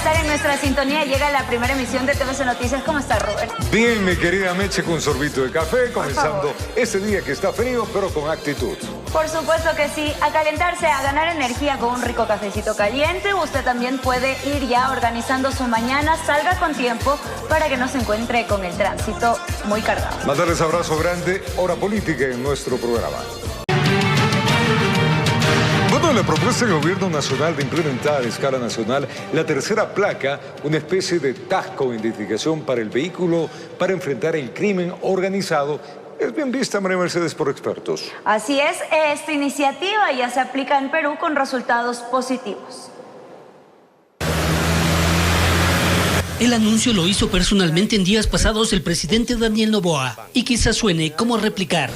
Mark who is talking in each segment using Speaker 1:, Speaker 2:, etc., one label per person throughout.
Speaker 1: estar en nuestra sintonía. Llega la primera emisión de TVC Noticias. ¿Cómo está, Robert?
Speaker 2: Bien, mi querida Meche, con un sorbito de café, comenzando este día que está frío, pero con actitud.
Speaker 1: Por supuesto que sí. A calentarse, a ganar energía con un rico cafecito caliente. Usted también puede ir ya organizando su mañana. Salga con tiempo para que no se encuentre con el tránsito muy cargado.
Speaker 2: Mandarles abrazo grande. Hora política en nuestro programa. Bueno, la propuesta del Gobierno Nacional de implementar a escala nacional la tercera placa, una especie de tasco de identificación para el vehículo para enfrentar el crimen organizado, es bien vista, María Mercedes, por expertos.
Speaker 1: Así es, esta iniciativa ya se aplica en Perú con resultados positivos.
Speaker 3: El anuncio lo hizo personalmente en días pasados el presidente Daniel Noboa y quizás suene como replicar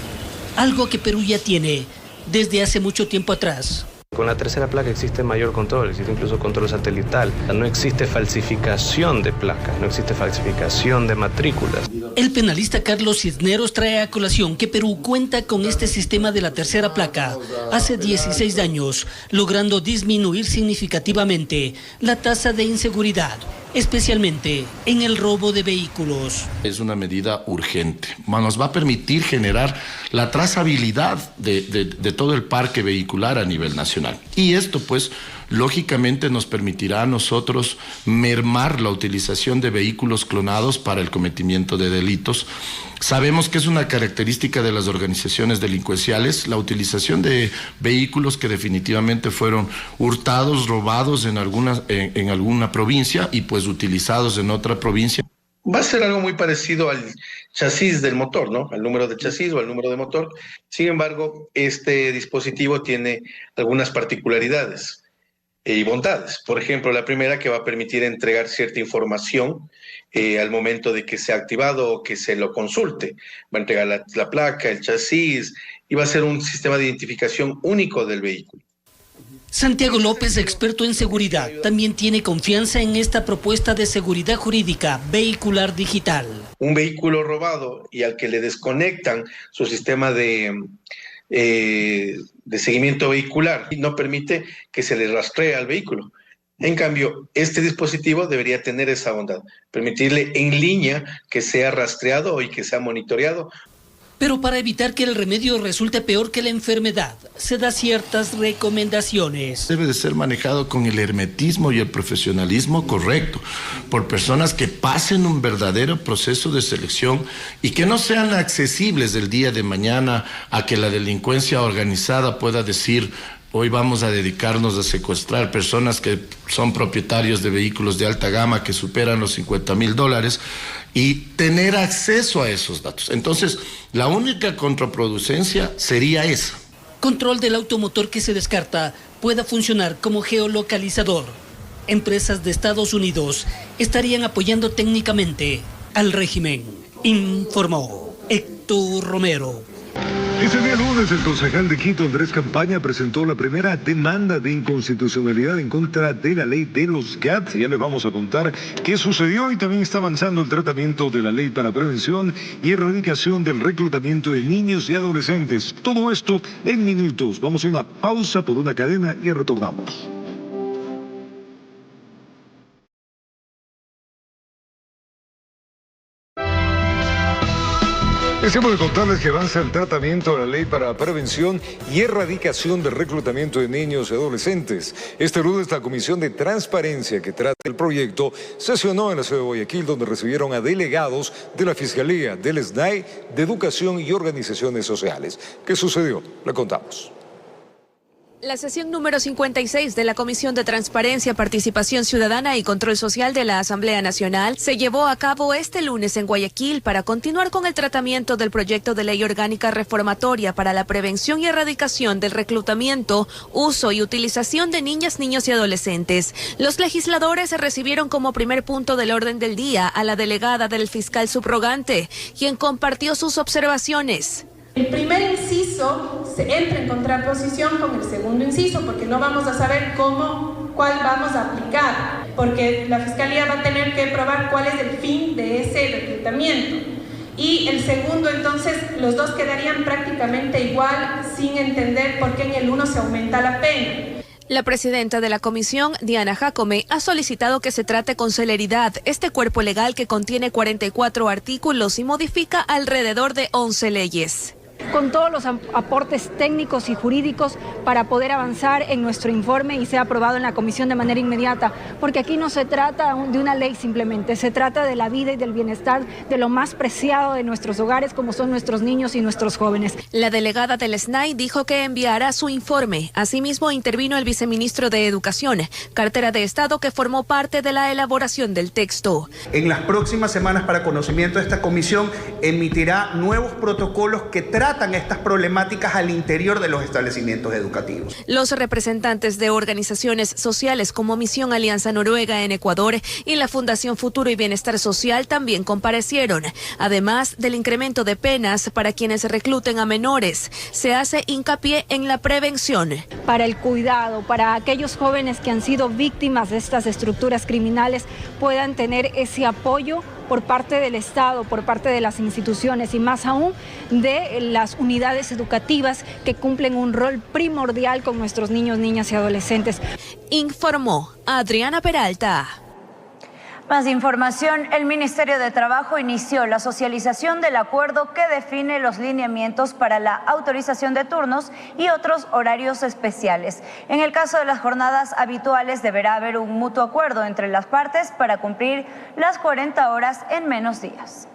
Speaker 3: algo que Perú ya tiene desde hace mucho tiempo atrás.
Speaker 4: Con la tercera placa existe mayor control, existe incluso control satelital. No existe falsificación de placas, no existe falsificación de matrículas.
Speaker 3: El penalista Carlos Cisneros trae a colación que Perú cuenta con este sistema de la tercera placa hace 16 años, logrando disminuir significativamente la tasa de inseguridad, especialmente en el robo de vehículos.
Speaker 5: Es una medida urgente. Nos va a permitir generar la trazabilidad de todo el parque vehicular a nivel nacional. Y esto, pues, lógicamente nos permitirá a nosotros mermar la utilización de vehículos clonados para el cometimiento de delitos. Sabemos que es una característica de las organizaciones delincuenciales la utilización de vehículos que definitivamente fueron hurtados, robados en alguna provincia y pues utilizados en otra provincia.
Speaker 6: Va a ser algo muy parecido al chasis del motor, ¿no? Al número de chasis o al número de motor. Sin embargo, este dispositivo tiene algunas particularidades y bondades. Por ejemplo, la primera, que va a permitir entregar cierta información al momento de que sea activado o que se lo consulte. Va a entregar la placa, el chasis, y va a ser un sistema de identificación único del vehículo.
Speaker 3: Santiago López, experto en seguridad, también tiene confianza en esta propuesta de seguridad jurídica vehicular digital.
Speaker 6: Un vehículo robado y al que le desconectan su sistema de seguimiento vehicular no permite que se le rastree al vehículo. En cambio, este dispositivo debería tener esa bondad, permitirle en línea que sea rastreado y que sea monitoreado.
Speaker 3: Pero para evitar que el remedio resulte peor que la enfermedad, se da ciertas recomendaciones.
Speaker 5: Debe de ser manejado con el hermetismo y el profesionalismo correcto, por personas que pasen un verdadero proceso de selección y que no sean accesibles el día de mañana a que la delincuencia organizada pueda decir: hoy vamos a dedicarnos a secuestrar personas que son propietarios de vehículos de alta gama que superan los $50,000 y tener acceso a esos datos. Entonces, la única contraproducencia sería esa.
Speaker 3: Control del automotor que se descarta pueda funcionar como geolocalizador. Empresas de Estados Unidos estarían apoyando técnicamente al régimen, informó Héctor Romero.
Speaker 2: Ese día lunes, el concejal de Quito, Andrés Campaña, presentó la primera demanda de inconstitucionalidad en contra de la ley de los GAT. Ya les vamos a contar qué sucedió, y también está avanzando el tratamiento de la ley para prevención y erradicación del reclutamiento de niños y adolescentes. Todo esto en minutos. Vamos a una pausa por una cadena y retornamos. Es tiempo de contarles que avanza el tratamiento de la ley para prevención y erradicación del reclutamiento de niños y adolescentes. Este lunes la Comisión de Transparencia que trata el proyecto sesionó en la ciudad de Guayaquil, donde recibieron a delegados de la Fiscalía, del SNAI, de Educación y Organizaciones Sociales. ¿Qué sucedió? Le contamos.
Speaker 7: La sesión número 56 de la Comisión de Transparencia, Participación Ciudadana y Control Social de la Asamblea Nacional se llevó a cabo este lunes en Guayaquil para continuar con el tratamiento del proyecto de ley orgánica reformatoria para la prevención y erradicación del reclutamiento, uso y utilización de niñas, niños y adolescentes. Los legisladores recibieron como primer punto del orden del día a la delegada del fiscal subrogante, quien compartió sus observaciones.
Speaker 8: El primer inciso se entra en contraposición con el segundo inciso, porque no vamos a saber cuál vamos a aplicar, porque la Fiscalía va a tener que probar cuál es el fin de ese reclutamiento. Y el segundo, entonces, los dos quedarían prácticamente igual, sin entender por qué en el uno se aumenta la pena.
Speaker 7: La presidenta de la comisión, Diana Jacome, ha solicitado que se trate con celeridad este cuerpo legal que contiene 44 artículos y modifica alrededor de 11 leyes.
Speaker 9: Con todos los aportes técnicos y jurídicos para poder avanzar en nuestro informe y sea aprobado en la comisión de manera inmediata, porque aquí no se trata de una ley simplemente, se trata de la vida y del bienestar de lo más preciado de nuestros hogares, como son nuestros niños y nuestros jóvenes.
Speaker 7: La delegada del SNAI dijo que enviará su informe. Asimismo, intervino el viceministro de Educación, cartera de Estado, que formó parte de la elaboración del texto.
Speaker 10: En las próximas semanas, para conocimiento de esta comisión, emitirá nuevos protocolos que tratan estas problemáticas al interior de los establecimientos educativos.
Speaker 7: Los representantes de organizaciones sociales como Misión Alianza Noruega en Ecuador y la Fundación Futuro y Bienestar Social también comparecieron. Además del incremento de penas para quienes recluten a menores, se hace hincapié en la prevención.
Speaker 9: Para el cuidado, para aquellos jóvenes que han sido víctimas de estas estructuras criminales puedan tener ese apoyo por parte del Estado, por parte de las instituciones y más aún de las unidades educativas que cumplen un rol primordial con nuestros niños, niñas y adolescentes.
Speaker 7: Informó Adriana Peralta.
Speaker 1: Más información, el Ministerio de Trabajo inició la socialización del acuerdo que define los lineamientos para la autorización de turnos y otros horarios especiales. En el caso de las jornadas habituales deberá haber un mutuo acuerdo entre las partes para cumplir las 40 horas en menos días.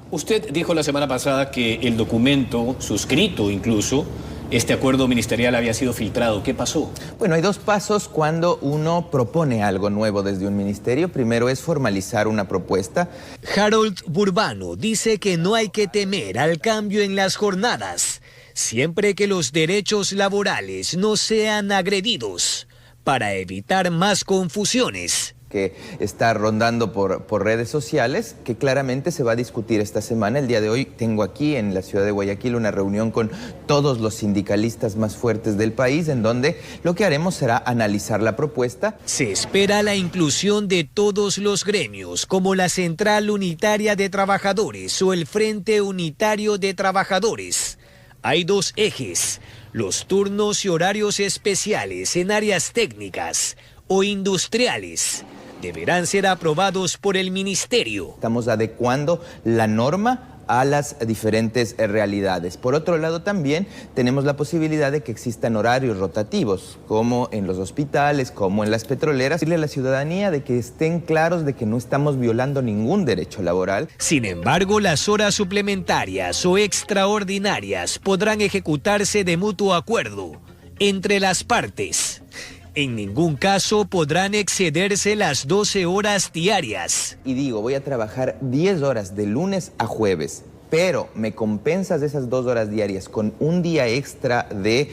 Speaker 11: Usted dijo la semana pasada que el documento, suscrito incluso, este acuerdo ministerial había sido filtrado. ¿Qué pasó?
Speaker 12: Bueno, hay dos pasos cuando uno propone algo nuevo desde un ministerio. Primero es formalizar una propuesta.
Speaker 13: Harold Burbano dice que no hay que temer al cambio en las jornadas, siempre que los derechos laborales no sean agredidos, para evitar más confusiones.
Speaker 12: Que está rondando por redes sociales, que claramente se va a discutir esta semana. El día de hoy tengo aquí en la ciudad de Guayaquil una reunión con todos los sindicalistas más fuertes del país, en donde lo que haremos será analizar la propuesta.
Speaker 13: Se espera la inclusión de todos los gremios, como la Central Unitaria de Trabajadores o el Frente Unitario de Trabajadores. Hay dos ejes: los turnos y horarios especiales en áreas técnicas o industriales. Deberán ser aprobados por el ministerio.
Speaker 12: Estamos adecuando la norma a las diferentes realidades. Por otro lado, también tenemos la posibilidad de que existan horarios rotativos, como en los hospitales, como en las petroleras. Decirle a la ciudadanía de que estén claros de que no estamos violando ningún derecho laboral.
Speaker 13: Sin embargo, las horas suplementarias o extraordinarias podrán ejecutarse de mutuo acuerdo entre las partes. En ningún caso podrán excederse las 12 horas diarias.
Speaker 12: Y digo, voy a trabajar 10 horas de lunes a jueves, pero me compensas esas 2 horas diarias con un día extra de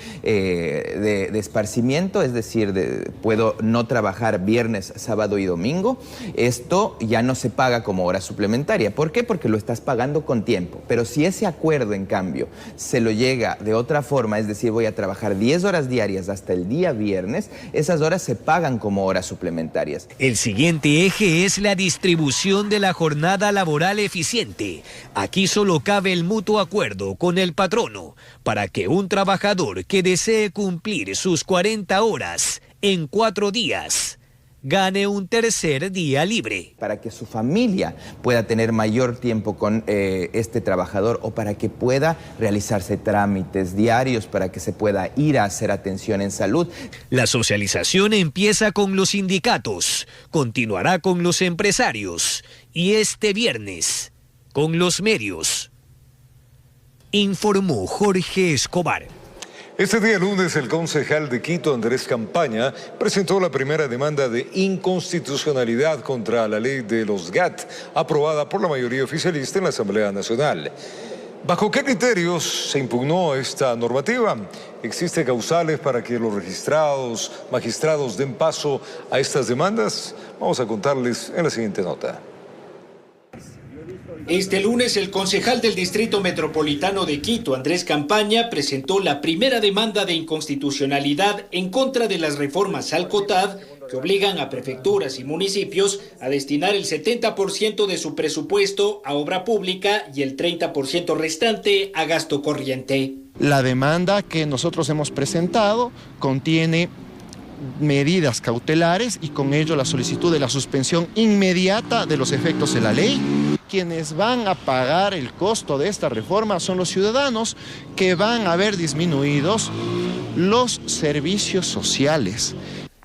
Speaker 12: esparcimiento, es decir, puedo no trabajar viernes, sábado y domingo. Esto ya no se paga como hora suplementaria. ¿Por qué? Porque lo estás pagando con tiempo. Pero si ese acuerdo, en cambio, se lo llega de otra forma, es decir, voy a trabajar 10 horas diarias hasta el día viernes, esas horas se pagan como horas suplementarias.
Speaker 13: El siguiente eje es la distribución de la jornada laboral eficiente. Aquí solo cabe el mutuo acuerdo con el patrono para que un trabajador que desee cumplir sus 40 horas en 4 días gane un tercer día libre.
Speaker 12: Para que su familia pueda tener mayor tiempo con este trabajador o para que pueda realizarse trámites diarios, para que se pueda ir a hacer atención en salud.
Speaker 13: La socialización empieza con los sindicatos, continuará con los empresarios y este viernes con los medios. Informó Jorge Escobar.
Speaker 2: Este día lunes, el concejal de Quito, Andrés Campaña, presentó la primera demanda de inconstitucionalidad contra la ley de los GAT, aprobada por la mayoría oficialista en la Asamblea Nacional. ¿Bajo qué criterios se impugnó esta normativa? ¿Existen causales para que los magistrados den paso a estas demandas? Vamos a contarles en la siguiente nota.
Speaker 14: Este lunes, el concejal del Distrito Metropolitano de Quito, Andrés Campaña, presentó la primera demanda de inconstitucionalidad en contra de las reformas al COTAD que obligan a prefecturas y municipios a destinar el 70% de su presupuesto a obra pública y el 30% restante a gasto corriente.
Speaker 15: La demanda que nosotros hemos presentado contiene medidas cautelares y con ello la solicitud de la suspensión inmediata de los efectos de la ley. Quienes van a pagar el costo de esta reforma son los ciudadanos, que van a ver disminuidos los servicios sociales.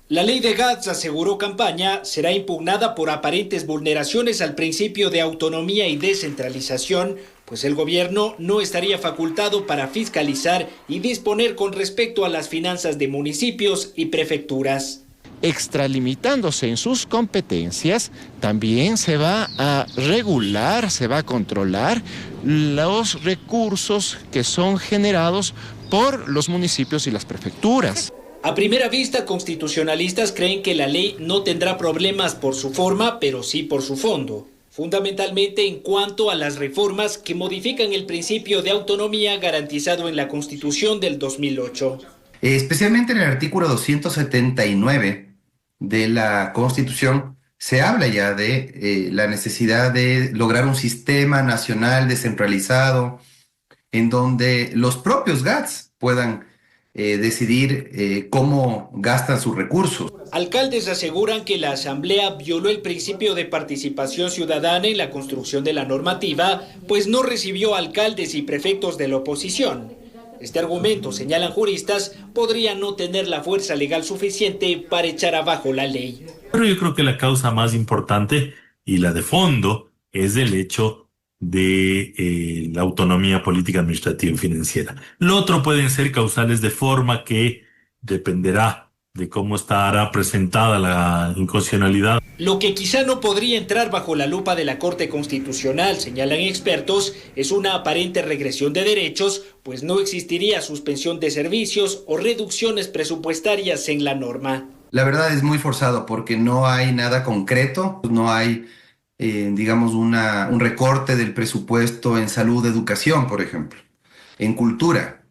Speaker 14: La ley de GATS, aseguró Campaña, será impugnada por aparentes vulneraciones al principio de autonomía y descentralización, pues el gobierno no estaría facultado para fiscalizar y disponer con respecto a las finanzas de municipios y prefecturas.
Speaker 15: Extralimitándose en sus competencias, también se va a regular, se va a controlar los recursos que son generados por los municipios y las prefecturas.
Speaker 14: A primera vista, constitucionalistas creen que la ley no tendrá problemas por su forma, pero sí por su fondo. Fundamentalmente en cuanto a las reformas que modifican el principio de autonomía garantizado en la Constitución del 2008.
Speaker 16: Especialmente en el artículo 279 de la Constitución se habla ya de la necesidad de lograr un sistema nacional descentralizado en donde los propios GATS puedan decidir cómo gastan sus recursos.
Speaker 14: Alcaldes aseguran que la Asamblea violó el principio de participación ciudadana en la construcción de la normativa, pues no recibió alcaldes y prefectos de la oposición. Este argumento, señalan juristas, podría no tener la fuerza legal suficiente para echar abajo la ley.
Speaker 17: Pero yo creo que la causa más importante y la de fondo es el hecho de la autonomía política, administrativa y financiera. Lo otro pueden ser causales de forma que dependerá de cómo estará presentada la inconstitucionalidad.
Speaker 14: Lo que quizá no podría entrar bajo la lupa de la Corte Constitucional, señalan expertos, es una aparente regresión de derechos, pues no existiría suspensión de servicios o reducciones presupuestarias en la norma.
Speaker 16: La verdad es muy forzado porque no hay nada concreto, no hay digamos, un recorte del presupuesto en salud, educación, por ejemplo, en cultura.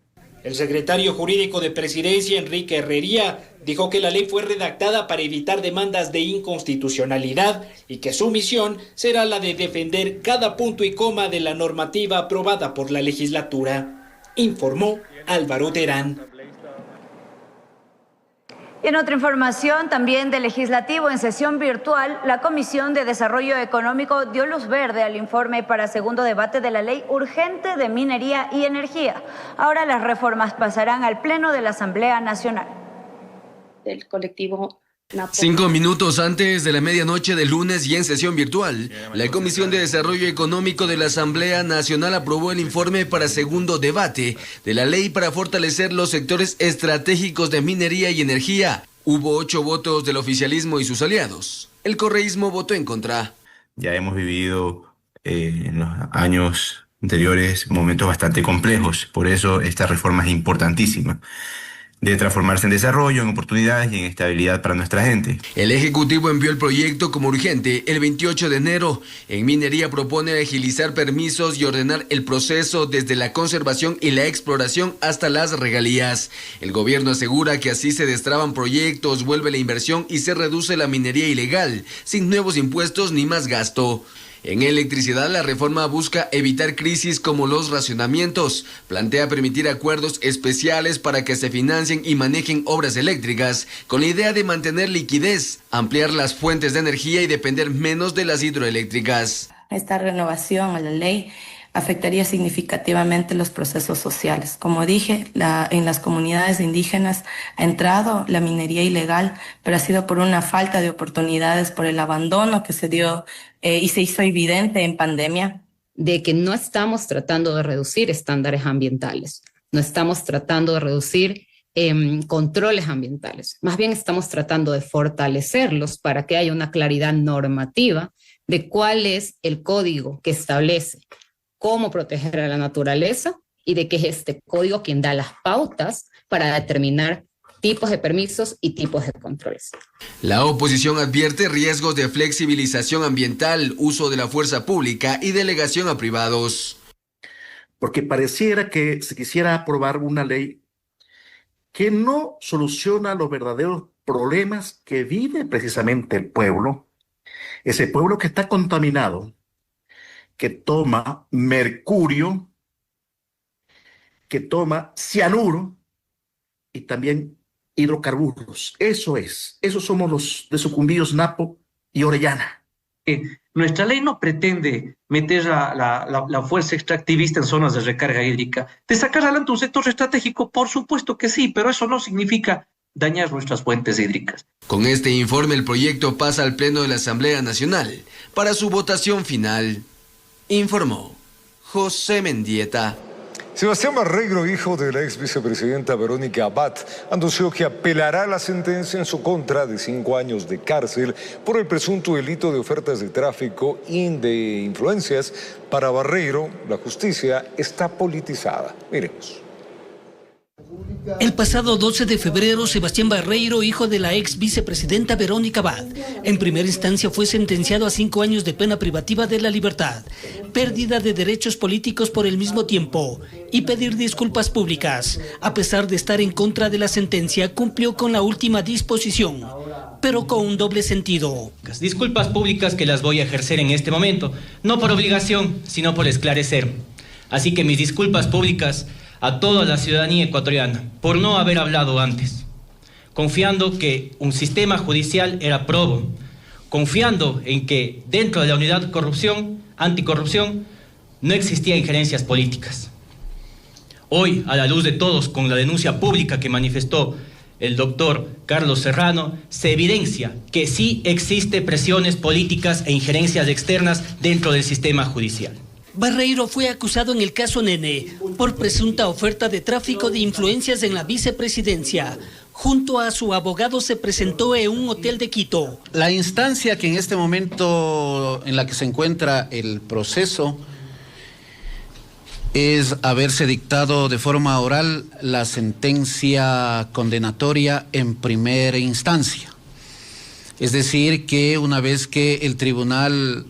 Speaker 14: El secretario jurídico de Presidencia, Enrique Herrería, dijo que la ley fue redactada para evitar demandas de inconstitucionalidad y que su misión será la de defender cada punto y coma de la normativa aprobada por la legislatura, informó Álvaro Terán.
Speaker 1: En otra información, también del Legislativo, en sesión virtual, la Comisión de Desarrollo Económico dio luz verde al informe para segundo debate de la Ley Urgente de Minería y Energía. Ahora las reformas pasarán al Pleno de la Asamblea Nacional.
Speaker 18: Del colectivo
Speaker 19: 5 minutos antes de la medianoche del lunes y en sesión virtual, la Comisión de Desarrollo Económico de la Asamblea Nacional aprobó el informe para segundo debate de la ley para fortalecer los sectores estratégicos de minería y energía. Hubo 8 votos del oficialismo y sus aliados. El correísmo votó en contra.
Speaker 20: Ya hemos vivido en los años anteriores momentos bastante complejos, por eso esta reforma es importantísima. Debe transformarse en desarrollo, en oportunidades y en estabilidad para nuestra gente.
Speaker 19: El Ejecutivo envió el proyecto como urgente el 28 de enero. En minería propone agilizar permisos y ordenar el proceso desde la conservación y la exploración hasta las regalías. El gobierno asegura que así se destraban proyectos, vuelve la inversión y se reduce la minería ilegal, sin nuevos impuestos ni más gasto. En electricidad, la reforma busca evitar crisis como los racionamientos. Plantea permitir acuerdos especiales para que se financien y manejen obras eléctricas, con la idea de mantener liquidez, ampliar las fuentes de energía y depender menos de las hidroeléctricas.
Speaker 18: Esta renovación a la ley afectaría significativamente los procesos sociales. Como dije, en las comunidades indígenas ha entrado la minería ilegal, pero ha sido por una falta de oportunidades, por el abandono que se dio y se hizo evidente en pandemia.
Speaker 21: De que no estamos tratando de reducir estándares ambientales, no estamos tratando de reducir controles ambientales, más bien estamos tratando de fortalecerlos para que haya una claridad normativa de cuál es el código que establece cómo proteger a la naturaleza y de que es este código quien da las pautas para determinar tipos de permisos y tipos de controles.
Speaker 19: La oposición advierte riesgos de flexibilización ambiental, uso de la fuerza pública y delegación a privados.
Speaker 22: Porque pareciera que se quisiera aprobar una ley que no soluciona los verdaderos problemas que vive precisamente el pueblo, ese pueblo que está contaminado, que toma mercurio que toma cianuro y también hidrocarburos. Esos somos los de Sucumbíos, Napo y Orellana.
Speaker 4: Nuestra ley no pretende meter la fuerza extractivista en zonas de recarga hídrica. De sacar adelante un sector estratégico, por supuesto que sí, pero eso no significa dañar nuestras fuentes hídricas.
Speaker 19: Con este informe, el proyecto pasa al Pleno de la Asamblea Nacional para su votación final. Informó José Mendieta.
Speaker 2: Sebastián Barreiro, hijo de la ex vicepresidenta Verónica Abad, anunció que apelará la sentencia en su contra de 5 años de cárcel por el presunto delito de ofertas de tráfico y de influencias. Para Barreiro, la justicia está politizada. Miremos.
Speaker 3: El pasado 12 de febrero, Sebastián Barreiro, hijo de la ex vicepresidenta Verónica Abad, en primera instancia fue sentenciado a 5 años de pena privativa de la libertad, pérdida de derechos políticos por el mismo tiempo y pedir disculpas públicas. A pesar de estar en contra de la sentencia, cumplió con la última disposición, pero con un doble sentido.
Speaker 6: Disculpas públicas que las voy a ejercer en este momento, no por obligación, sino por esclarecer. Así que mis disculpas públicas a toda la ciudadanía ecuatoriana por no haber hablado antes, confiando que un sistema judicial era probo, confiando en que dentro de la unidad anticorrupción no existía injerencias políticas. Hoy, a la luz de todos, con la denuncia pública que manifestó el doctor Carlos Serrano, se evidencia que sí existe presiones políticas e injerencias externas dentro del sistema judicial.
Speaker 3: Barreiro fue acusado en el caso Nene por presunta oferta de tráfico de influencias en la vicepresidencia. Junto a su abogado se presentó en un hotel de Quito.
Speaker 23: La instancia que en este momento en la que se encuentra el proceso es haberse dictado de forma oral la sentencia condenatoria en primera instancia. Es decir, que una vez que el tribunal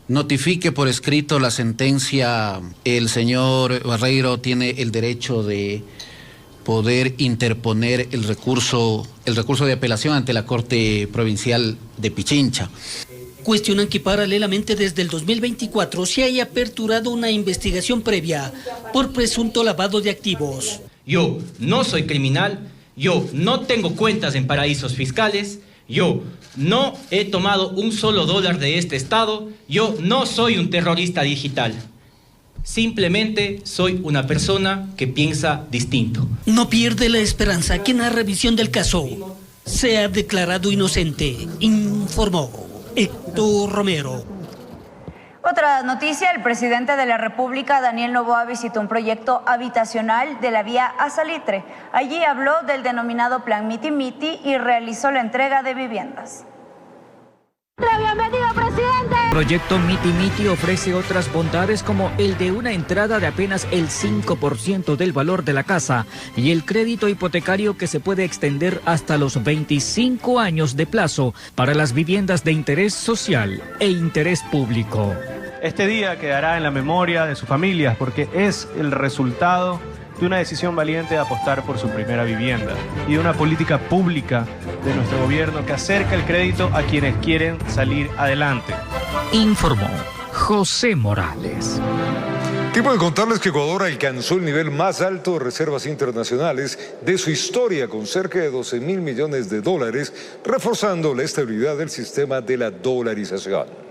Speaker 23: notifique por escrito la sentencia, el señor Barreiro tiene el derecho de poder interponer el recurso de apelación ante la Corte Provincial de Pichincha.
Speaker 3: Cuestionan que paralelamente desde el 2024 se haya aperturado una investigación previa por presunto lavado de activos.
Speaker 6: Yo no soy criminal, yo no tengo cuentas en paraísos fiscales, yo no he tomado un solo dólar de este Estado, yo no soy un terrorista digital. Simplemente soy una persona que piensa distinto.
Speaker 3: No pierde la esperanza que en la revisión del caso sea declarado inocente, informó Héctor Romero.
Speaker 1: Otra noticia, el presidente de la República, Daniel Noboa, visitó un proyecto habitacional de la vía a Salitre. Allí habló del denominado Plan Miti Miti y realizó la entrega de viviendas.
Speaker 24: ¡Bienvenido, presidente! El proyecto Miti Miti ofrece otras bondades como el de una entrada de apenas el 5% del valor de la casa y el crédito hipotecario que se puede extender hasta los 25 años de plazo para las viviendas de interés social e interés público.
Speaker 25: Este día quedará en la memoria de sus familias porque es el resultado de una decisión valiente de apostar por su primera vivienda y de una política pública de nuestro gobierno que acerca el crédito a quienes quieren salir adelante.
Speaker 24: Informó José Morales.
Speaker 2: Tiempo de contarles que Ecuador alcanzó el nivel más alto de reservas internacionales de su historia, con cerca de 12.000 millones de dólares, reforzando la estabilidad del sistema de la dolarización.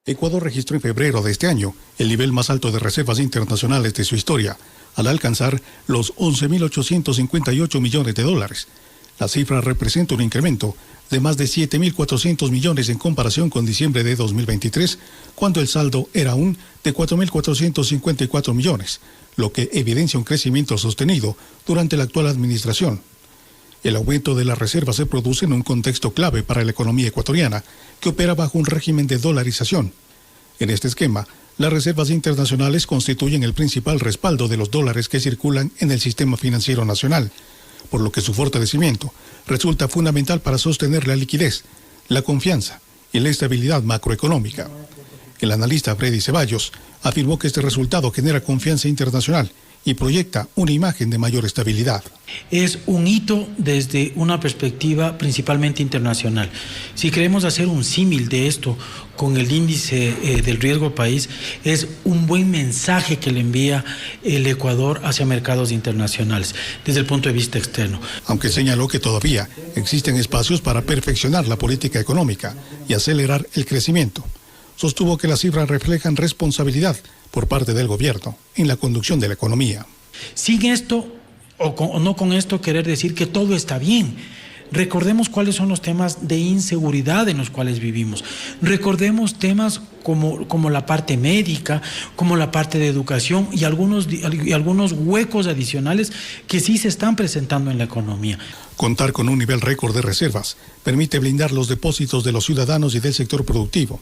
Speaker 26: Ecuador registró en febrero de este año el nivel más alto de reservas internacionales de su historia, al alcanzar los 11.858 millones de dólares. La cifra representa un incremento de más de 7.400 millones en comparación con diciembre de 2023, cuando el saldo era aún de 4.454 millones, lo que evidencia un crecimiento sostenido durante la actual administración. El aumento de las reservas se produce en un contexto clave para la economía ecuatoriana, que opera bajo un régimen de dolarización. En este esquema, las reservas internacionales constituyen el principal respaldo de los dólares que circulan en el sistema financiero nacional, por lo que su fortalecimiento resulta fundamental para sostener la liquidez, la confianza y la estabilidad macroeconómica. El analista Freddy Ceballos afirmó que este resultado genera confianza internacional y proyecta una imagen de mayor estabilidad.
Speaker 5: Es un hito desde una perspectiva principalmente internacional. Si queremos hacer un símil de esto con el índice del riesgo país, es un buen mensaje que le envía el Ecuador hacia mercados internacionales desde el punto de vista externo.
Speaker 26: Aunque señaló que todavía existen espacios para perfeccionar la política económica y acelerar el crecimiento, sostuvo que las cifras reflejan responsabilidad por parte del gobierno en la conducción de la economía.
Speaker 5: Sin esto, o no con esto querer decir que todo está bien. Recordemos cuáles son los temas de inseguridad en los cuales vivimos. Recordemos temas como la parte médica, como la parte de educación y algunos huecos adicionales que sí se están presentando en la economía.
Speaker 26: Contar con un nivel récord de reservas permite blindar los depósitos de los ciudadanos y del sector productivo,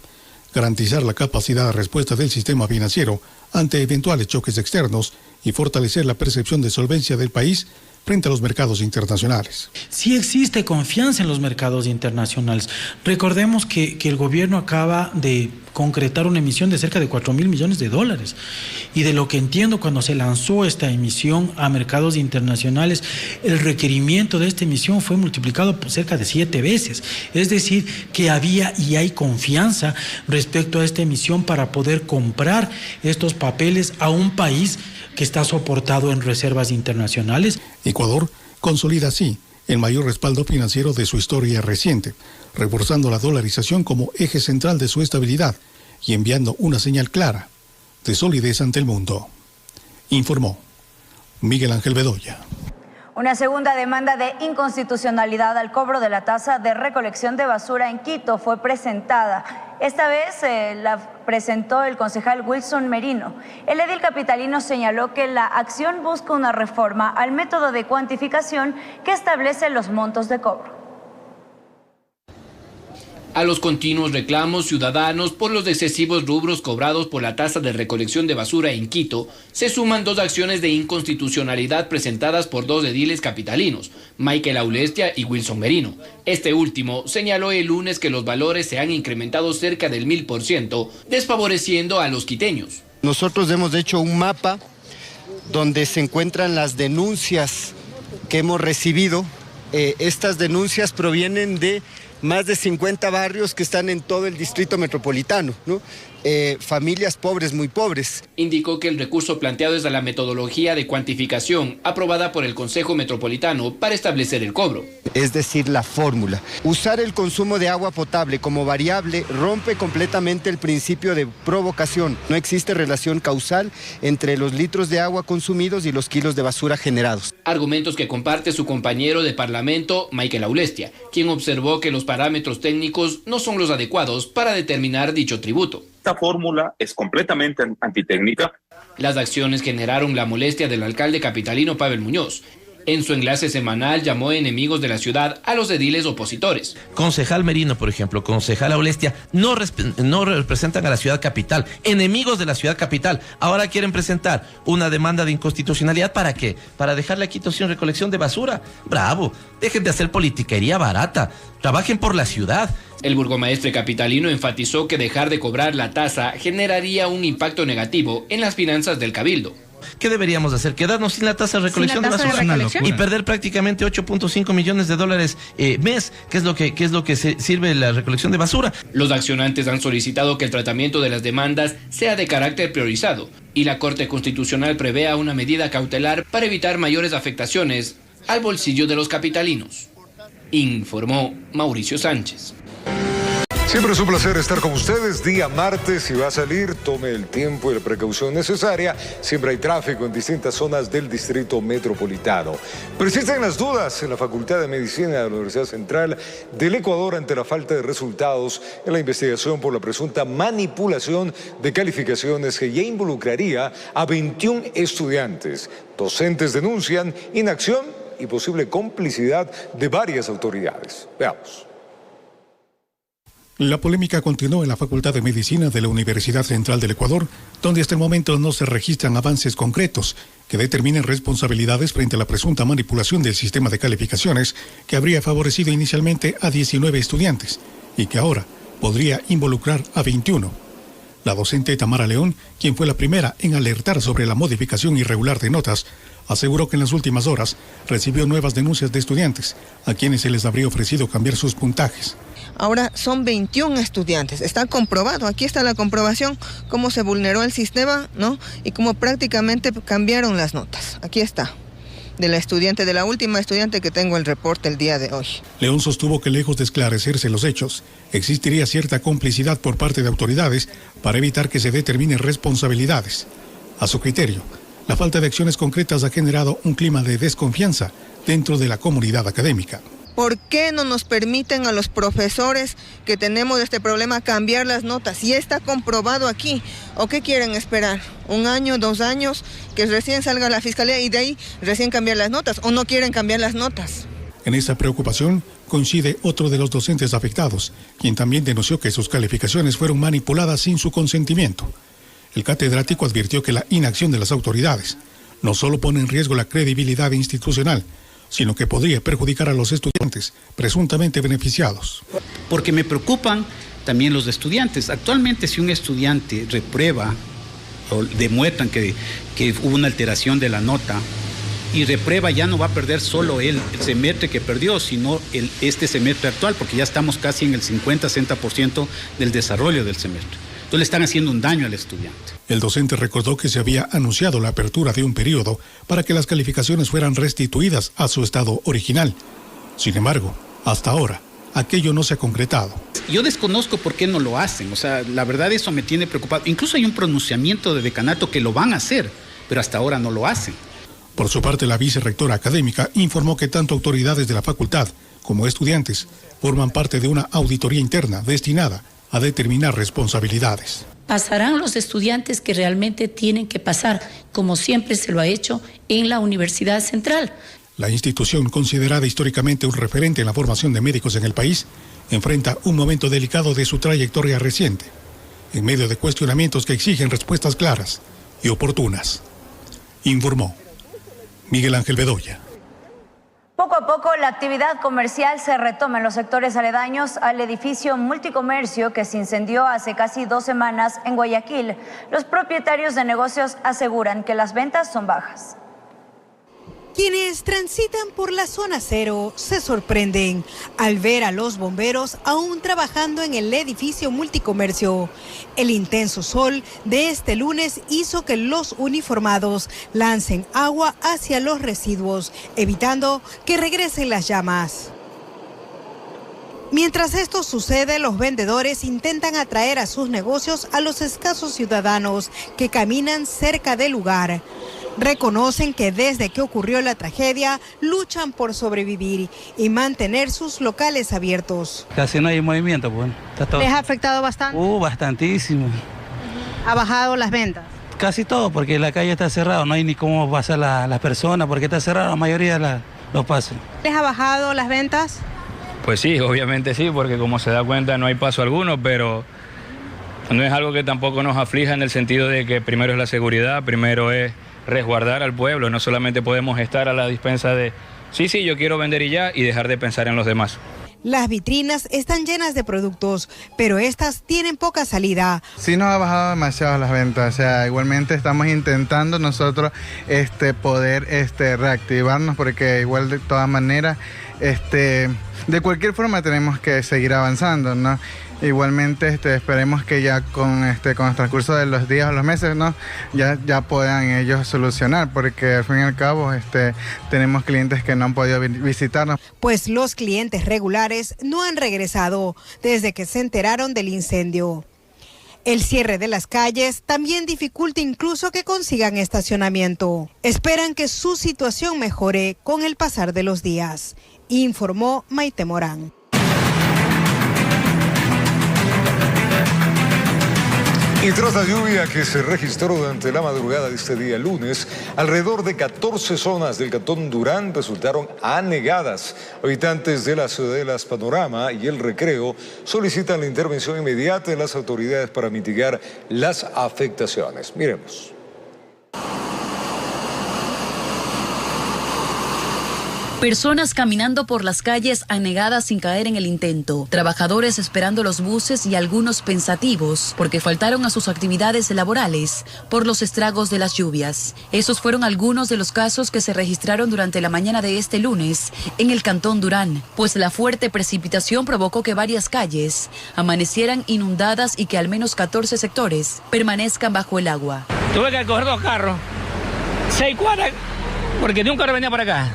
Speaker 26: garantizar la capacidad de respuesta del sistema financiero ante eventuales choques externos y fortalecer la percepción de solvencia del país frente a los mercados internacionales.
Speaker 5: Sí existe confianza en los mercados internacionales. Recordemos que el gobierno acaba de concretar una emisión de cerca de 4.000 millones de dólares. Y de lo que entiendo, cuando se lanzó esta emisión a mercados internacionales, el requerimiento de esta emisión fue multiplicado por cerca de 7 veces. Es decir, que había y hay confianza respecto a esta emisión para poder comprar estos papeles a un país que está soportado en reservas internacionales.
Speaker 26: Ecuador consolida así el mayor respaldo financiero de su historia reciente, reforzando la dolarización como eje central de su estabilidad y enviando una señal clara de solidez ante el mundo. Informó Miguel Ángel Bedoya.
Speaker 1: Una segunda demanda de inconstitucionalidad al cobro de la tasa de recolección de basura en Quito fue presentada. Esta vez la presentó el concejal Wilson Merino. El edil capitalino señaló que la acción busca una reforma al método de cuantificación que establece los montos de cobro.
Speaker 7: A los continuos reclamos ciudadanos por los excesivos rubros cobrados por la tasa de recolección de basura en Quito, se suman 2 acciones de inconstitucionalidad presentadas por 2 ediles capitalinos, Michael Aulestia y Wilson Merino. Este último señaló el lunes que los valores se han incrementado cerca del 1000%, desfavoreciendo a los quiteños.
Speaker 8: Nosotros hemos hecho un mapa donde se encuentran las denuncias que hemos recibido. Estas denuncias provienen de más de 50 barrios que están en todo el distrito metropolitano, ¿no? Familias pobres, muy pobres.
Speaker 7: Indicó que el recurso planteado es a la metodología de cuantificación aprobada por el Consejo Metropolitano para establecer el cobro.
Speaker 8: Es decir, la fórmula. Usar el consumo de agua potable como variable rompe completamente el principio de provocación. No existe relación causal entre los litros de agua consumidos y los kilos de basura generados.
Speaker 7: Argumentos que comparte su compañero de parlamento, Michael Aulestia, quien observó que los parámetros técnicos no son los adecuados para determinar dicho tributo.
Speaker 9: Esta fórmula es completamente antitécnica.
Speaker 7: Las acciones generaron la molestia del alcalde capitalino Pavel Muñoz. En su enlace semanal llamó enemigos de la ciudad a los ediles opositores.
Speaker 10: Concejal Merino, por ejemplo, concejal Aulestia, no representan a la ciudad capital, enemigos de la ciudad capital. Ahora quieren presentar una demanda de inconstitucionalidad. ¿Para qué? ¿Para dejarle a Quito sin recolección de basura? Bravo, dejen de hacer politiquería barata, trabajen por la ciudad.
Speaker 7: El burgomaestre capitalino enfatizó que dejar de cobrar la tasa generaría un impacto negativo en las finanzas del cabildo.
Speaker 10: ¿Qué deberíamos hacer? ¿Quedarnos sin la tasa de recolección de basura? Y perder prácticamente 8.5 millones de dólares mes, que es lo que sirve la recolección de basura.
Speaker 7: Los accionantes han solicitado que el tratamiento de las demandas sea de carácter priorizado y la Corte Constitucional prevea una medida cautelar para evitar mayores afectaciones al bolsillo de los capitalinos. Informó Mauricio Sánchez.
Speaker 2: Siempre es un placer estar con ustedes. Día martes, si va a salir, tome el tiempo y la precaución necesaria. Siempre hay tráfico en distintas zonas del distrito metropolitano. Persisten las dudas en la Facultad de Medicina de la Universidad Central del Ecuador ante la falta de resultados en la investigación por la presunta manipulación de calificaciones que ya involucraría a 21 estudiantes. Docentes denuncian inacción y posible complicidad de varias autoridades. Veamos.
Speaker 26: La polémica continuó en la Facultad de Medicina de la Universidad Central del Ecuador, donde hasta el momento no se registran avances concretos que determinen responsabilidades frente a la presunta manipulación del sistema de calificaciones que habría favorecido inicialmente a 19 estudiantes y que ahora podría involucrar a 21. La docente Tamara León, quien fue la primera en alertar sobre la modificación irregular de notas, aseguró que en las últimas horas recibió nuevas denuncias de estudiantes a quienes se les habría ofrecido cambiar sus puntajes.
Speaker 11: Ahora son 21 estudiantes, está comprobado, aquí está la comprobación, cómo se vulneró el sistema, ¿no? Y cómo prácticamente cambiaron las notas, aquí está. De la última estudiante que tengo el reporte el día de hoy.
Speaker 26: León sostuvo que lejos de esclarecerse los hechos, existiría cierta complicidad por parte de autoridades para evitar que se determinen responsabilidades. A su criterio, la falta de acciones concretas ha generado un clima de desconfianza dentro de la comunidad académica.
Speaker 11: ¿Por qué no nos permiten a los profesores que tenemos este problema cambiar las notas? Si está comprobado aquí. ¿O qué quieren esperar? ¿1 año, 2 años? Que recién salga la fiscalía y de ahí recién cambiar las notas. ¿O no quieren cambiar las notas?
Speaker 26: En esa preocupación coincide otro de los docentes afectados, quien también denunció que sus calificaciones fueron manipuladas sin su consentimiento. El catedrático advirtió que la inacción de las autoridades no solo pone en riesgo la credibilidad institucional, sino que podría perjudicar a los estudiantes presuntamente beneficiados.
Speaker 12: Porque me preocupan también los estudiantes. Actualmente, si un estudiante reprueba o demuestran que hubo una alteración de la nota y reprueba, ya no va a perder solo el semestre que perdió, sino este semestre actual, porque ya estamos casi en el 50-60% del desarrollo del semestre. Entonces le están haciendo un daño al estudiante.
Speaker 26: El docente recordó que se había anunciado la apertura de un periodo para que las calificaciones fueran restituidas a su estado original. Sin embargo, hasta ahora, aquello no se ha concretado.
Speaker 12: Yo desconozco por qué no lo hacen, o sea, la verdad eso me tiene preocupado. Incluso hay un pronunciamiento de decanato que lo van a hacer, pero hasta ahora no lo hacen.
Speaker 26: Por su parte, la vicerrectora académica informó que tanto autoridades de la facultad como estudiantes forman parte de una auditoría interna destinada a determinar responsabilidades.
Speaker 13: Pasarán los estudiantes que realmente tienen que pasar, como siempre se lo ha hecho en la Universidad Central.
Speaker 26: La institución, considerada históricamente un referente en la formación de médicos en el país, enfrenta un momento delicado de su trayectoria reciente, en medio de cuestionamientos que exigen respuestas claras y oportunas. Informó Miguel Ángel Bedoya.
Speaker 1: Poco a poco la actividad comercial se retoma en los sectores aledaños al edificio multicomercio que se incendió hace casi 2 semanas en Guayaquil. Los propietarios de negocios aseguran que las ventas son bajas.
Speaker 15: Quienes transitan por la zona cero se sorprenden al ver a los bomberos aún trabajando en el edificio multicomercio. El intenso sol de este lunes hizo que los uniformados lancen agua hacia los residuos, evitando que regresen las llamas. Mientras esto sucede, los vendedores intentan atraer a sus negocios a los escasos ciudadanos que caminan cerca del lugar. Reconocen que desde que ocurrió la tragedia, luchan por sobrevivir y mantener sus locales abiertos.
Speaker 16: Casi no hay movimiento, pues. Está todo.
Speaker 15: ¿Les ha afectado bastante?
Speaker 16: Bastantísimo.
Speaker 15: ¿Ha bajado las ventas?
Speaker 16: Casi todo, porque la calle está cerrada, no hay ni cómo pasar las personas, porque está cerrada la mayoría de los pasos.
Speaker 15: ¿Les ha bajado las ventas?
Speaker 17: Pues sí, obviamente sí, porque como se da cuenta no hay paso alguno, pero no es algo que tampoco nos aflija en el sentido de que primero es la seguridad, primero es resguardar al pueblo, no solamente podemos estar a la dispensa de sí, yo quiero vender y ya, y dejar de pensar en los demás.
Speaker 15: Las vitrinas están llenas de productos, pero estas tienen poca salida.
Speaker 27: Sí nos ha bajado demasiado las ventas, o sea, igualmente estamos intentando nosotros poder reactivarnos, porque igual de todas maneras, de cualquier forma tenemos que seguir avanzando, ¿no? Igualmente esperemos que ya con el transcurso de los días o los meses, ¿no? ya puedan ellos solucionar, porque al fin y al cabo tenemos clientes que no han podido visitarnos.
Speaker 15: Pues los clientes regulares no han regresado desde que se enteraron del incendio. El cierre de las calles también dificulta incluso que consigan estacionamiento. Esperan que su situación mejore con el pasar de los días, informó Maite Morán.
Speaker 2: Y tras la lluvia que se registró durante la madrugada de este día lunes, alrededor de 14 zonas del cantón Durán resultaron anegadas. Habitantes de las ciudadelas Panorama y El Recreo solicitan la intervención inmediata de las autoridades para mitigar las afectaciones. Miremos.
Speaker 4: Personas caminando por las calles anegadas sin caer en el intento. Trabajadores esperando los buses y algunos pensativos porque faltaron a sus actividades laborales por los estragos de las lluvias. Esos fueron algunos de los casos que se registraron durante la mañana de este lunes en el Cantón Durán, pues la fuerte precipitación provocó que varias calles amanecieran inundadas y que al menos 14 sectores permanezcan bajo el agua.
Speaker 14: Tuve que coger 2 carros, 6 cuadras, porque de un carro venía para acá.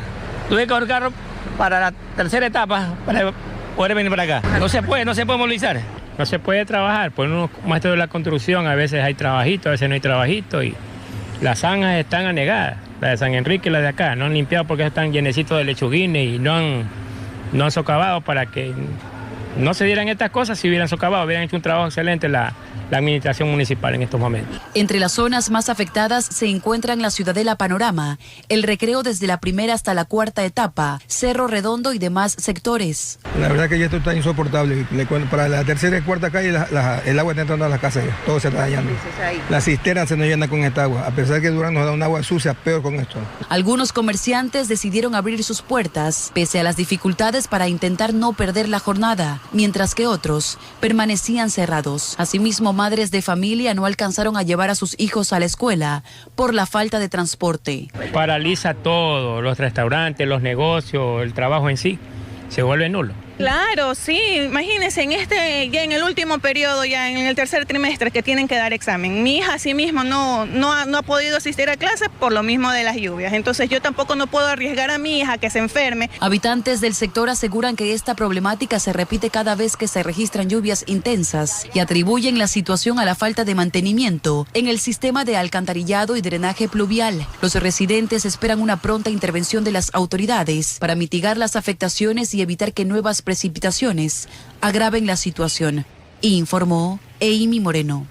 Speaker 14: Tuve que coger carro para la tercera etapa para poder venir para acá. No se puede movilizar.
Speaker 18: No se puede trabajar. Por unos maestros de la construcción a veces hay trabajito, a veces no hay trabajito y las zanjas están anegadas. La de San Enrique y la de acá no han limpiado porque están llenecitos de lechuguines y no han socavado para que no se dieran estas cosas. Si hubieran socavado, hubieran hecho un trabajo excelente la administración municipal en estos momentos.
Speaker 4: Entre las zonas más afectadas se encuentran la Ciudadela Panorama, El Recreo desde la primera hasta la cuarta etapa, Cerro Redondo y demás sectores.
Speaker 19: La verdad que ya esto está insoportable. Para la tercera y cuarta calle el agua está entrando a las casas, todo se está dañando. La cisterna se nos llena con esta agua, a pesar que Durán nos da un agua sucia, peor con esto.
Speaker 4: Algunos comerciantes decidieron abrir sus puertas, pese a las dificultades para intentar no perder la jornada, mientras que otros permanecían cerrados. Asimismo, madres de familia no alcanzaron a llevar a sus hijos a la escuela por la falta de transporte.
Speaker 18: Paraliza todo, los restaurantes, los negocios, el trabajo en sí, se vuelve nulo.
Speaker 20: Claro, sí, imagínense, ya en el último periodo, ya en el tercer trimestre que tienen que dar examen. Mi hija sí mismo no ha podido asistir a clases por lo mismo de las lluvias, entonces yo tampoco no puedo arriesgar a mi hija que se enferme.
Speaker 4: Habitantes del sector aseguran que esta problemática se repite cada vez que se registran lluvias intensas y atribuyen la situación a la falta de mantenimiento en el sistema de alcantarillado y drenaje pluvial. Los residentes esperan una pronta intervención de las autoridades para mitigar las afectaciones y evitar que nuevas precipitaciones agraven la situación, informó Amy Moreno.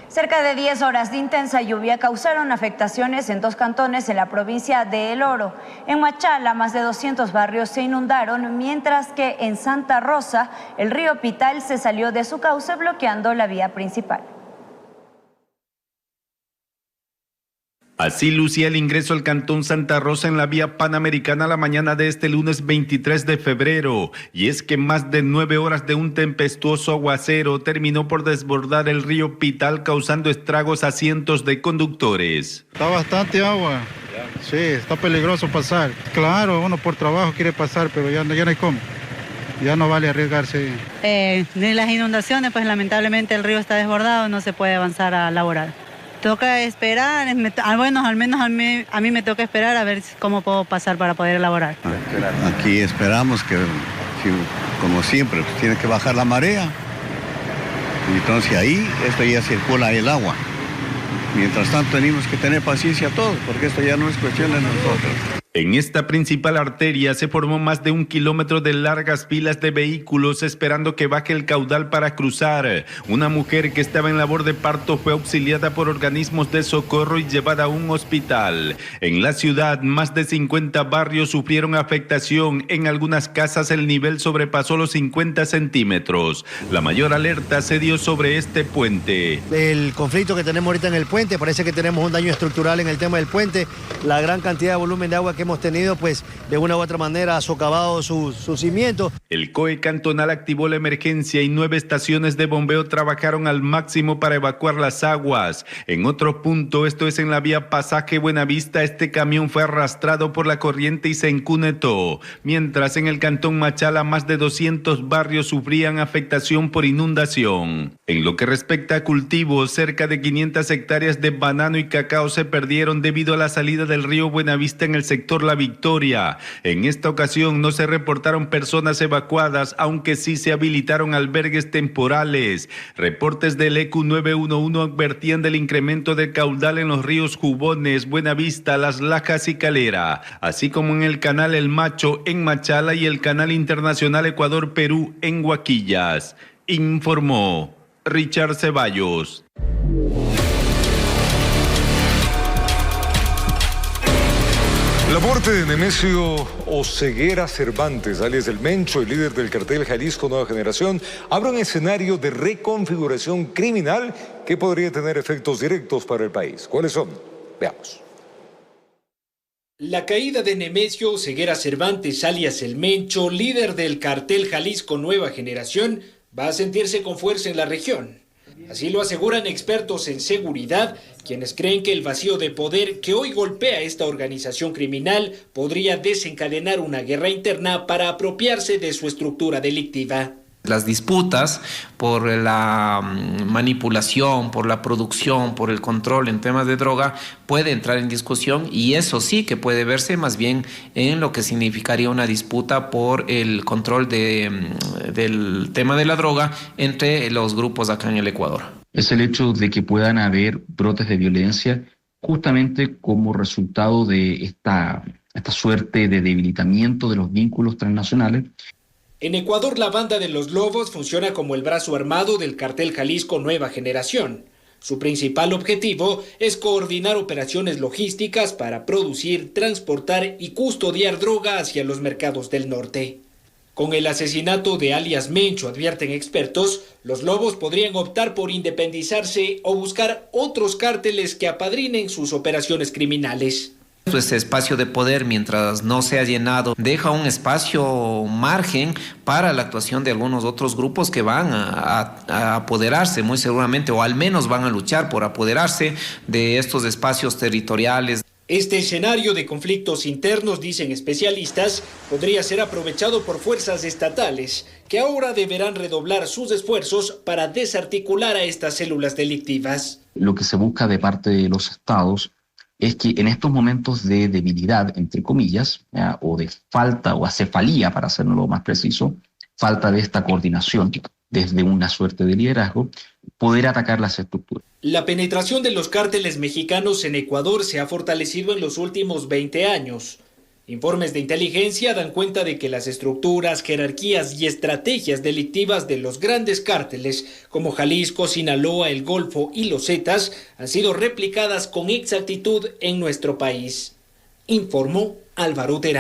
Speaker 1: Cerca de 10 horas de intensa lluvia causaron afectaciones en 2 cantones en la provincia de El Oro. En Machala, más de 200 barrios se inundaron, mientras que en Santa Rosa, el río Pital se salió de su cauce bloqueando la vía principal.
Speaker 21: Así lucía el ingreso al Cantón Santa Rosa en la vía Panamericana la mañana de este lunes 23 de febrero. Y es que más de 9 horas de un tempestuoso aguacero terminó por desbordar el río Pital, causando estragos a cientos de conductores.
Speaker 27: Está bastante agua. Sí, está peligroso pasar. Claro, uno por trabajo quiere pasar, pero ya no hay cómo. Ya no vale arriesgarse.
Speaker 22: De las inundaciones, pues lamentablemente el río está desbordado, no se puede avanzar a laborar. Toca esperar, bueno, al menos a mí me toca esperar a ver cómo puedo pasar para poder elaborar.
Speaker 28: Aquí esperamos que, como siempre, pues, tiene que bajar la marea. Y entonces ahí, esto ya circula el agua. Mientras tanto tenemos que tener paciencia todos, porque esto ya no es cuestión de nosotros.
Speaker 21: En esta principal arteria se formó más de 1 kilómetro de largas filas de vehículos esperando que baje el caudal para cruzar. Una mujer que estaba en labor de parto fue auxiliada por organismos de socorro y llevada a un hospital. En la ciudad, más de 50 barrios sufrieron afectación. En algunas casas el nivel sobrepasó los 50 centímetros. La mayor alerta se dio sobre este puente.
Speaker 29: El conflicto que tenemos ahorita en el puente, parece que tenemos un daño estructural en el tema del puente. La gran cantidad de volumen de agua que hemos tenido, pues de una u otra manera ha socavado su cimiento.
Speaker 21: El COE cantonal activó la emergencia y 9 estaciones de bombeo trabajaron al máximo para evacuar las aguas. En otro punto, esto es en la vía Pasaje Buenavista, este camión fue arrastrado por la corriente y se encunetó. Mientras en el cantón Machala, más de 200 barrios sufrían afectación por inundación. En lo que respecta a cultivos, cerca de 500 hectáreas de banano y cacao se perdieron debido a la salida del río Buenavista en el sector La Victoria. En esta ocasión no se reportaron personas evacuadas, aunque sí se habilitaron albergues temporales. Reportes del ECU 911 advertían del incremento del caudal en los ríos Jubones, Buenavista, Las Lajas y Calera, así como en el canal El Macho en Machala y el canal internacional Ecuador-Perú en Huaquillas. Informó Richard Ceballos.
Speaker 2: La muerte de Nemesio Oseguera Cervantes, alias El Mencho, el líder del cartel Jalisco Nueva Generación, abre un escenario de reconfiguración criminal que podría tener efectos directos para el país. ¿Cuáles son? Veamos.
Speaker 3: La caída de Nemesio Ceguera Cervantes, alias El Mencho, líder del cartel Jalisco Nueva Generación, va a sentirse con fuerza en la región. Así lo aseguran expertos en seguridad, quienes creen que el vacío de poder que hoy golpea esta organización criminal podría desencadenar una guerra interna para apropiarse de su estructura delictiva.
Speaker 5: Las disputas por la manipulación, por la producción, por el control en temas de droga puede entrar en discusión, y eso sí que puede verse más bien en lo que significaría una disputa por el control del tema de la droga entre los grupos acá en el Ecuador.
Speaker 6: Es el hecho de que puedan haber brotes de violencia justamente como resultado de esta suerte de debilitamiento de los vínculos transnacionales.
Speaker 3: En Ecuador, la Banda de los Lobos funciona como el brazo armado del cartel Jalisco Nueva Generación. Su principal objetivo es coordinar operaciones logísticas para producir, transportar y custodiar droga hacia los mercados del norte. Con el asesinato de alias Mencho, advierten expertos, los Lobos podrían optar por independizarse o buscar otros cárteles que apadrinen sus operaciones criminales.
Speaker 5: Ese espacio de poder, mientras no sea llenado, deja un espacio margen para la actuación de algunos otros grupos que van a apoderarse muy seguramente, o al menos van a luchar por apoderarse de estos espacios territoriales.
Speaker 3: Este escenario de conflictos internos, dicen especialistas, podría ser aprovechado por fuerzas estatales, que ahora deberán redoblar sus esfuerzos para desarticular a estas células delictivas.
Speaker 6: Lo que se busca de parte de los estados es que en estos momentos de debilidad, entre comillas, o de falta o acefalía, para hacerlo más preciso, falta de esta coordinación desde una suerte de liderazgo, poder atacar las estructuras.
Speaker 3: La penetración de los cárteles mexicanos en Ecuador se ha fortalecido en los últimos 20 años. Informes de inteligencia dan cuenta de que las estructuras, jerarquías y estrategias delictivas de los grandes cárteles, como Jalisco, Sinaloa, El Golfo y los Zetas, han sido replicadas con exactitud en nuestro país. Informó Álvaro Terán.